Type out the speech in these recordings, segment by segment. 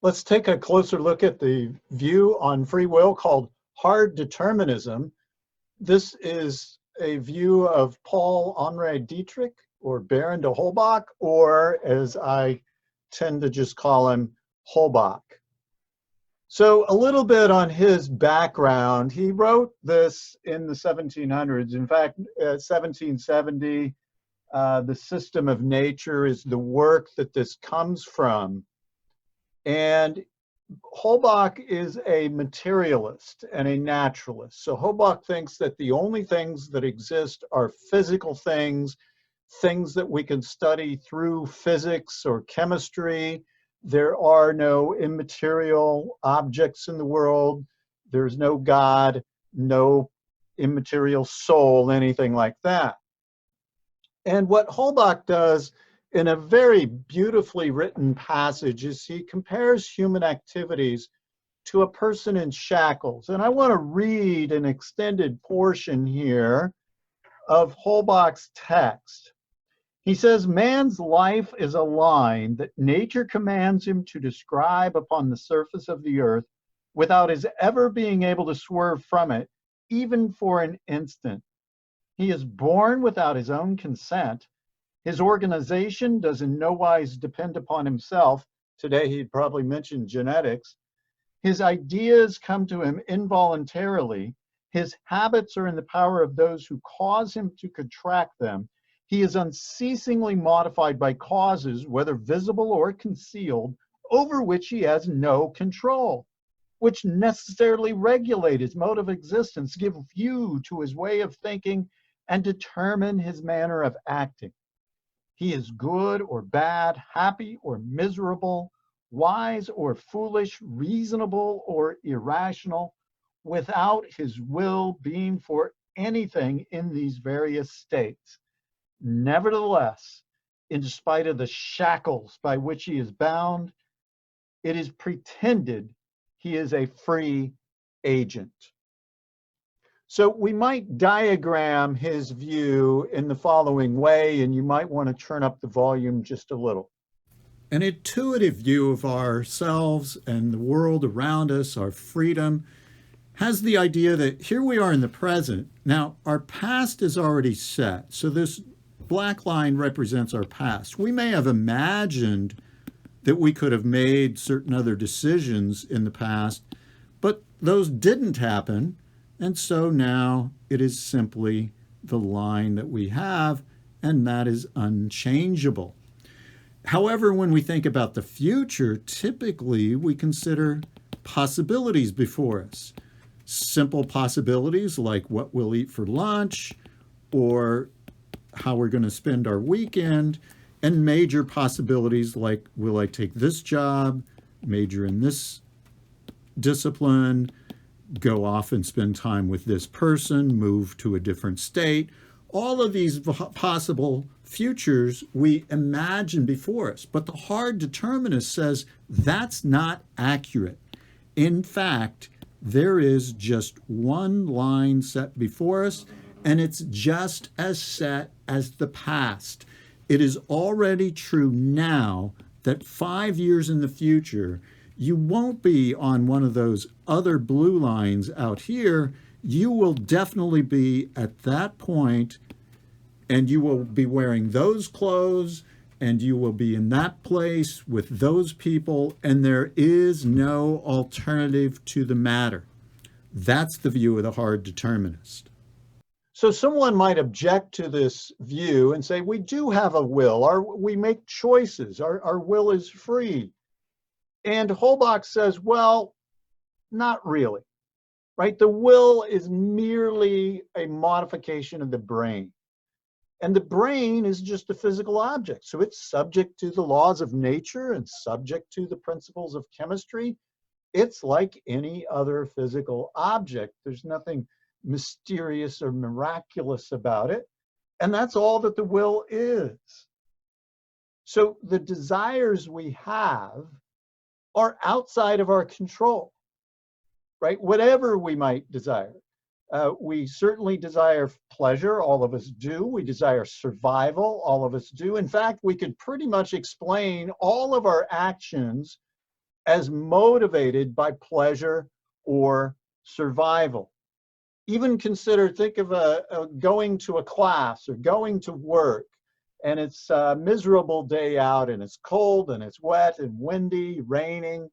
Let's take a closer look at the view on free will called Hard Determinism. This is a view of Paul-Henri Dietrich, or Baron de Holbach, or as I tend to just call him, Holbach. So a little bit on his background. He wrote this in the 1700s. In fact, 1770, The System of Nature is the work that this comes from. And Holbach is a materialist and a naturalist. So Holbach thinks that the only things that exist are physical things, things that we can study through physics or chemistry. There are no immaterial objects in the world. There's no God, no immaterial soul, anything like that. And what Holbach does in a very beautifully written passage is he compares human activities to a person in shackles. And I want to read an extended portion here of Holbach's text. He says, man's life is a line that nature commands him to describe upon the surface of the earth without his ever being able to swerve from it, even for an instant. He is born without his own consent. His organization does in no wise depend upon himself. Today he'd probably mention genetics. His ideas come to him involuntarily. His habits are in the power of those who cause him to contract them. He is unceasingly modified by causes, whether visible or concealed, over which he has no control, which necessarily regulate his mode of existence, give view to his way of thinking, and determine his manner of acting. He is good or bad, happy or miserable, wise or foolish, reasonable or irrational, without his will being for anything in these various states. Nevertheless, in spite of the shackles by which he is bound, it is pretended he is a free agent. So we might diagram his view in the following way, and you might want to turn up the volume just a little. An intuitive view of ourselves and the world around us, our freedom, has the idea that here we are in the present. Now, our past is already set. So this black line represents our past. We may have imagined that we could have made certain other decisions in the past, but those didn't happen. And so now it is simply the line that we have, and that is unchangeable. However, when we think about the future, typically we consider possibilities before us. Simple possibilities like what we'll eat for lunch or how we're going to spend our weekend, and major possibilities like, will I take this job, major in this discipline, go off and spend time with this person, move to a different state. All of these possible futures we imagine before us. But the hard determinist says that's not accurate. In fact, there is just one line set before us, and it's just as set as the past. It is already true now that 5 years in the future, you won't be on one of those other blue lines out here. You will definitely be at that point, and you will be wearing those clothes, and you will be in that place with those people, and there is no alternative to the matter. That's the view of the hard determinist. So someone might object to this view and say, we do have a will, we make choices, our will is free. And Holbach says, well, not really, right? The will is merely a modification of the brain. And the brain is just a physical object. So it's subject to the laws of nature and subject to the principles of chemistry. It's like any other physical object. There's nothing mysterious or miraculous about it. And that's all that the will is. So the desires we have are outside of our control, right? Whatever we might desire. We certainly desire pleasure, all of us do. We desire survival, all of us do. In fact, we could pretty much explain all of our actions as motivated by pleasure or survival. Even consider, think of going to a class or going to work, and it's a miserable day out, and it's cold and it's wet and windy, raining,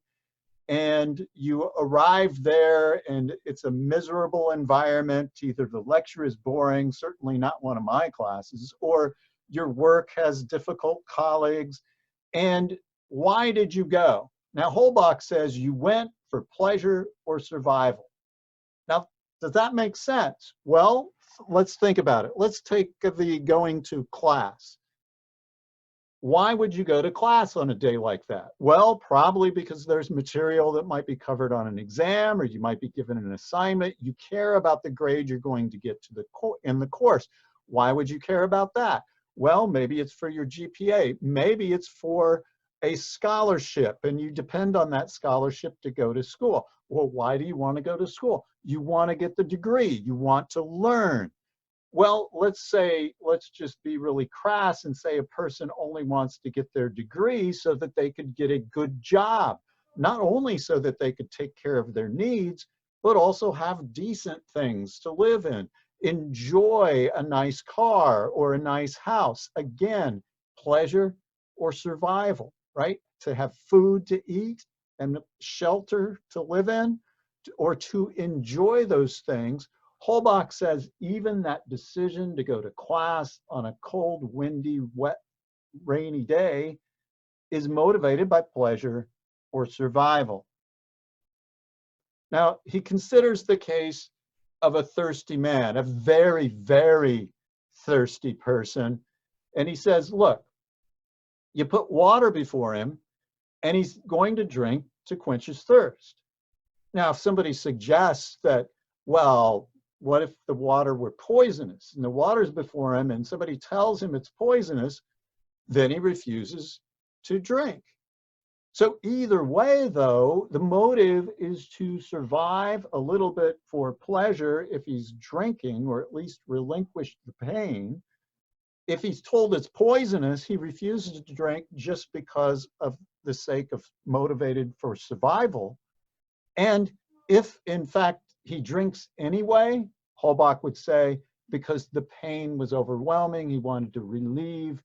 and you arrive there and it's a miserable environment. Either the lecture is boring, certainly not one of my classes, or your work has difficult colleagues. And why did you go? Now, Holbach says you went for pleasure or survival. Now, does that make sense? Well, let's think about it. Let's take the going to class. Why would you go to class on a day like that? Well, probably because there's material that might be covered on an exam, or you might be given an assignment. You care about the grade you're going to get to in the course. Why would you care about that? Well, maybe it's for your GPA. Maybe it's for a scholarship, and you depend on that scholarship to go to school. Well, why do you want to go to school? You want to get the degree. You want to learn. Well, let's just be really crass and say a person only wants to get their degree so that they could get a good job, not only so that they could take care of their needs, but also have decent things to live in, enjoy a nice car or a nice house. Again, pleasure or survival, right? To have food to eat and shelter to live in, or to enjoy those things. Holbach says even that decision to go to class on a cold, windy, wet, rainy day is motivated by pleasure or survival. Now, he considers the case of a thirsty man, a very, very thirsty person. And he says, look, you put water before him and he's going to drink to quench his thirst. Now, if somebody suggests that, well, what if the water were poisonous and the water's before him and somebody tells him it's poisonous, then he refuses to drink. So either way, though, the motive is to survive a little bit for pleasure if he's drinking, or at least relinquish the pain. If he's told it's poisonous, he refuses to drink just because of the sake of motivated for survival. And if, in fact, he drinks anyway, Holbach would say, because the pain was overwhelming, he wanted to relieve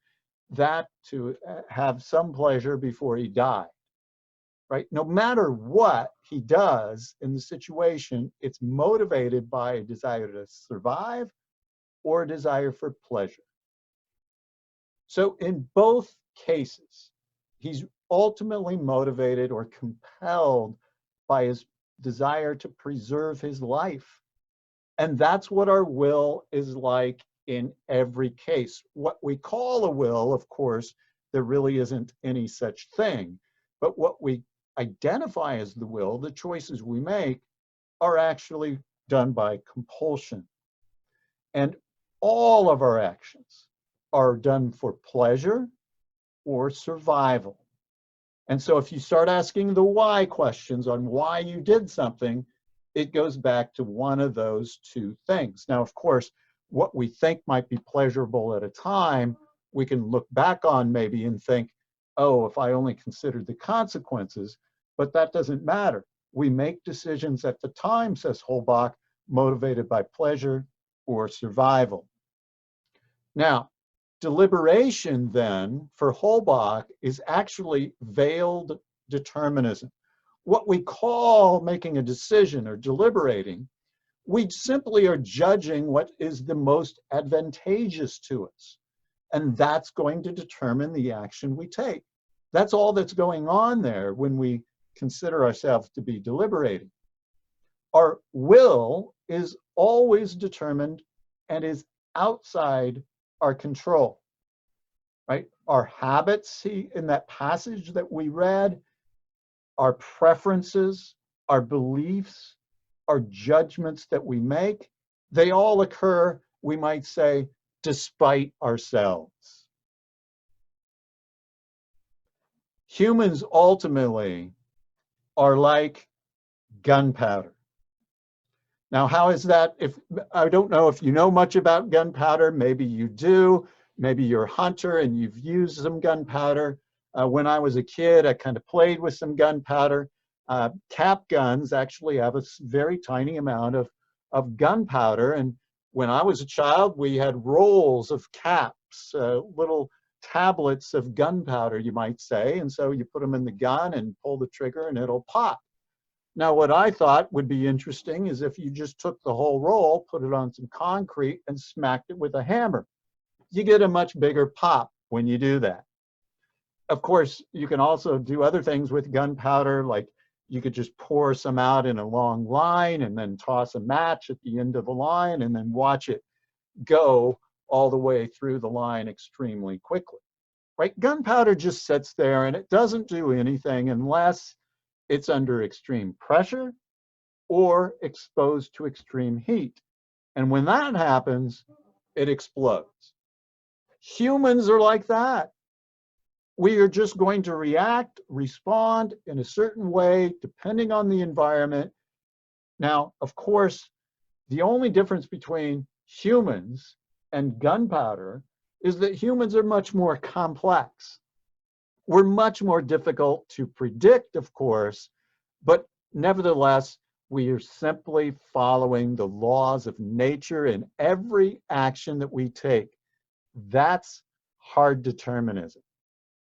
that, to have some pleasure before he died, right? No matter what he does in the situation, it's motivated by a desire to survive or a desire for pleasure. So in both cases, he's ultimately motivated or compelled by his desire to preserve his life. And that's what our will is like in every case. What we call a will, of course, there really isn't any such thing. But what we identify as the will, the choices we make, are actually done by compulsion. And all of our actions are done for pleasure or survival. And so if you start asking the why questions on why you did something, it goes back to one of those two things. Now, of course, what we think might be pleasurable at a time, we can look back on maybe and think, oh, if I only considered the consequences, but that doesn't matter. We make decisions at the time, says Holbach, motivated by pleasure or survival. Now, deliberation then for Holbach is actually veiled determinism. What we call making a decision or deliberating, we simply are judging what is the most advantageous to us. And that's going to determine the action we take. That's all that's going on there when we consider ourselves to be deliberating. Our will is always determined and is outside our control, right? Our habits, in that passage that we read, our preferences, our beliefs, our judgments that we make, they all occur, we might say, despite ourselves. Humans ultimately are like gunpowder. Now, how is that? I don't know if you know much about gunpowder. Maybe you do. Maybe you're a hunter and you've used some gunpowder. When I was a kid, I kind of played with some gunpowder. Cap guns actually have a very tiny amount of gunpowder. And when I was a child, we had rolls of caps, little tablets of gunpowder, you might say. And so you put them in the gun and pull the trigger and it'll pop. Now, what I thought would be interesting is if you just took the whole roll, put it on some concrete, and smacked it with a hammer. You get a much bigger pop when you do that. Of course, you can also do other things with gunpowder, like you could just pour some out in a long line and then toss a match at the end of the line and then watch it go all the way through the line extremely quickly. Right? Gunpowder just sits there and it doesn't do anything unless it's under extreme pressure or exposed to extreme heat. And when that happens, it explodes. Humans are like that. We are just going to react, respond in a certain way, depending on the environment. Now, of course, the only difference between humans and gunpowder is that humans are much more complex. We're much more difficult to predict, of course, but nevertheless, we are simply following the laws of nature in every action that we take. That's hard determinism.